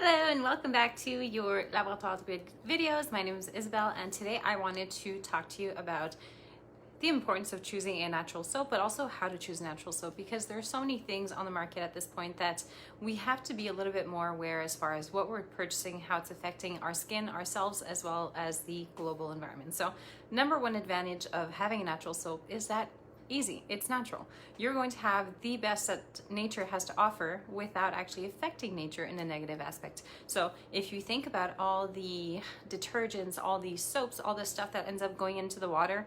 Hello and welcome back to your Laboratoire videos. My name is Isabel and today I wanted to talk to you about the importance of choosing a natural soap, but also how to choose natural soap, because there are so many things on the market at this point that we have to be a little bit more aware as far as what we're purchasing, how it's affecting our skin, ourselves, as well as the global environment. So number one advantage of having a natural soap is that easy, it's natural. You're going to have the best that nature has to offer without actually affecting nature in a negative aspect. So if you think about all the detergents, all these soaps, all the stuff that ends up going into the water,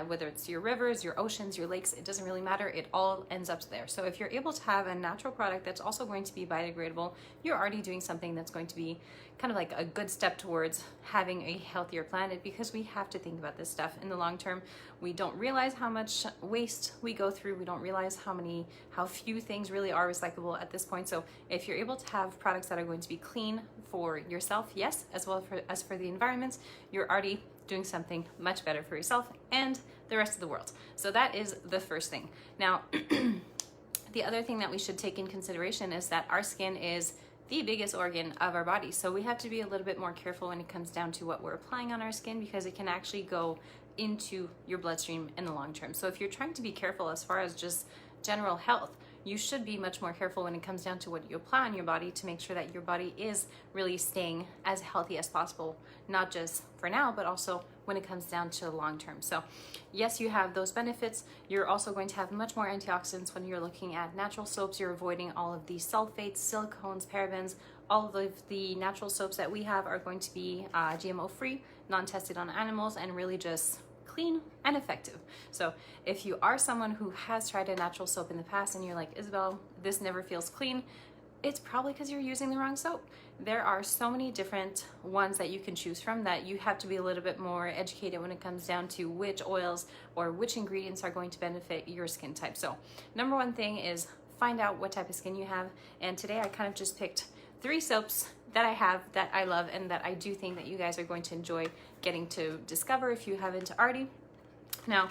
whether it's your rivers, your oceans, your lakes, it doesn't really matter, it all ends up there. So if you're able to have a natural product that's also going to be biodegradable, you're already doing something that's going to be kind of like a good step towards having a healthier planet, because we have to think about this stuff in the long term. We don't realize how much waste we go through. We don't realize how few things really are recyclable at this point. So if you're able to have products that are going to be clean for yourself, yes, as well as for the environment, you're already doing something much better for yourself and the rest of the world. So that is the first thing. Now, the other thing that we should take in consideration is that our skin is the biggest organ of our body. So we have to be a little bit more careful when it comes down to what we're applying on our skin, because it can actually go into your bloodstream in the long term. So if you're trying to be careful as far as just general health, you should be much more careful when it comes down to what you apply on your body to make sure that your body is really staying as healthy as possible, not just for now, but also when it comes down to the long term. So yes, you have those benefits. You're also going to have much more antioxidants when you're looking at natural soaps. You're avoiding all of these sulfates, silicones, parabens. All of the natural soaps that we have are going to be GMO free, non-tested on animals, and really just clean and effective. So if you are someone who has tried a natural soap in the past and you're like, Isabel, this never feels clean, it's probably because you're using the wrong soap. There are so many different ones that you can choose from that you have to be a little bit more educated when it comes down to which oils or which ingredients are going to benefit your skin type. So number one thing is find out what type of skin you have. And today I kind of just picked 3 soaps that I have that I love and that I do think that you guys are going to enjoy getting to discover if you haven't already. Now,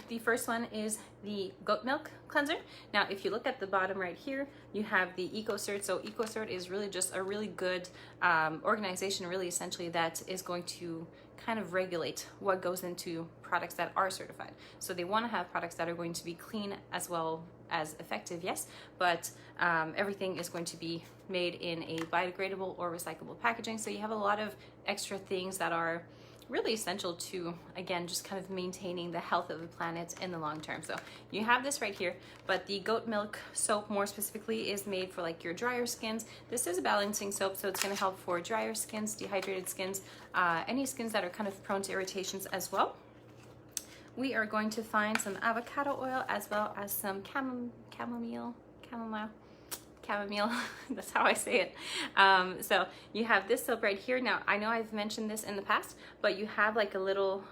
the first one is the goat milk cleanser. Now, if you look at the bottom right here, you have the EcoCert. So EcoCert is really just a really good organization, really essentially, that is going to kind of regulate what goes into products that are certified. So they want to have products that are going to be clean as well as effective, yes, but everything is going to be made in a biodegradable or recyclable packaging. So you have a lot of extra things that are really essential to, again, just kind of maintaining the health of the planet in the long term. So you have this right here, but the goat milk soap more specifically is made for like your drier skins. This is a balancing soap, so it's going to help for drier skins, dehydrated skins, any skins that are kind of prone to irritations as well. We are going to find some avocado oil as well as some chamomile, that's how I say it. So you have this soap right here. Now, I know I've mentioned this in the past, but you have like a little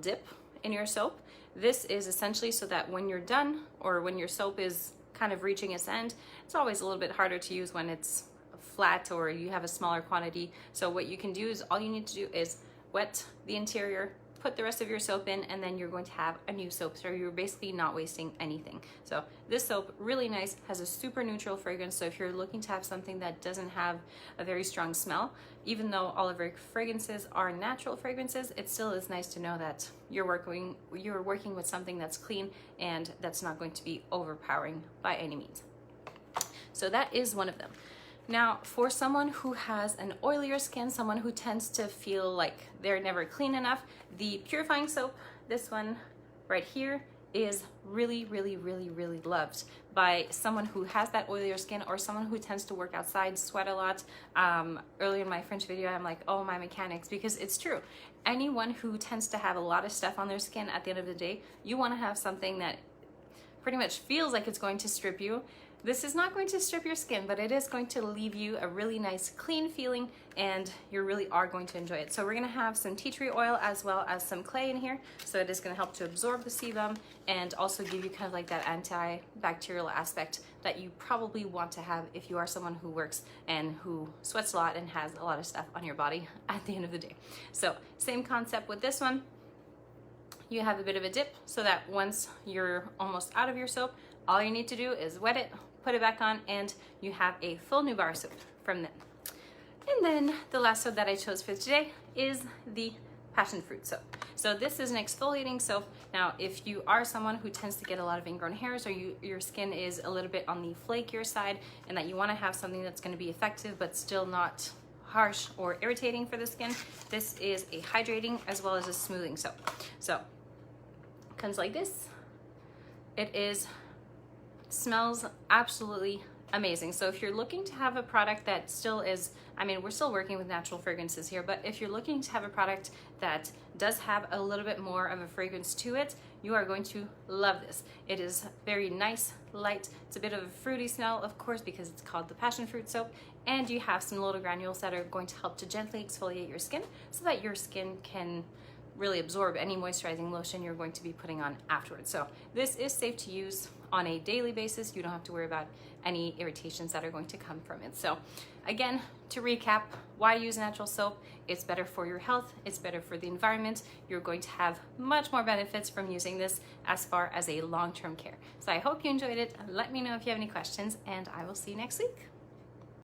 dip in your soap. This is essentially so that when you're done, or when your soap is kind of reaching its end, it's always a little bit harder to use when it's flat or you have a smaller quantity. So what you can do is, all you need to do is wet the interior, put the rest of your soap in, and then you're going to have a new soap. So you're basically not wasting anything. So this soap, really nice, has a super neutral fragrance. So if you're looking to have something that doesn't have a very strong smell, even though all of our fragrances are natural fragrances, it still is nice to know that you're working with something that's clean and that's not going to be overpowering by any means. So that is one of them. Now, for someone who has an oilier skin, someone who tends to feel like they're never clean enough, the purifying soap, this one right here, is really, really, really, really loved by someone who has that oilier skin or someone who tends to work outside, sweat a lot. Earlier in my French video, I'm like, oh, my mechanics, because it's true. Anyone who tends to have a lot of stuff on their skin, at the end of the day, you want to have something that pretty much feels like it's going to strip you. This is not going to strip your skin, but it is going to leave you a really nice clean feeling, and you really are going to enjoy it. So we're going to have some tea tree oil as well as some clay in here. So it is going to help to absorb the sebum and also give you kind of like that antibacterial aspect that you probably want to have if you are someone who works and who sweats a lot and has a lot of stuff on your body at the end of the day. So same concept with this one. You have a bit of a dip so that once you're almost out of your soap, All you need to do is wet it, put it back on, and you have a full new bar of soap from them. And then the last soap that I chose for today is the passion fruit soap. So this is an exfoliating soap. Now, if you are someone who tends to get a lot of ingrown hairs, or your skin is a little bit on the flakier side, and that you want to have something that's going to be effective but still not harsh or irritating for the skin, this is a hydrating as well as a smoothing soap. So it comes like this. It smells absolutely amazing. So if you're looking to have a product that still is, I mean, we're still working with natural fragrances here, but if you're looking to have a product that does have a little bit more of a fragrance to it, you are going to love this. It is very nice, light. It's a bit of a fruity smell, of course, because it's called the passion fruit soap, and you have some little granules that are going to help to gently exfoliate your skin so that your skin can really absorb any moisturizing lotion you're going to be putting on afterwards. So this is safe to use on a daily basis. You don't have to worry about any irritations that are going to come from it. So again, to recap, why use natural soap? It's better for your health, it's better for the environment. You're going to have much more benefits from using this as far as a long-term care. So I hope you enjoyed it. Let me know if you have any questions, and I will see you next week.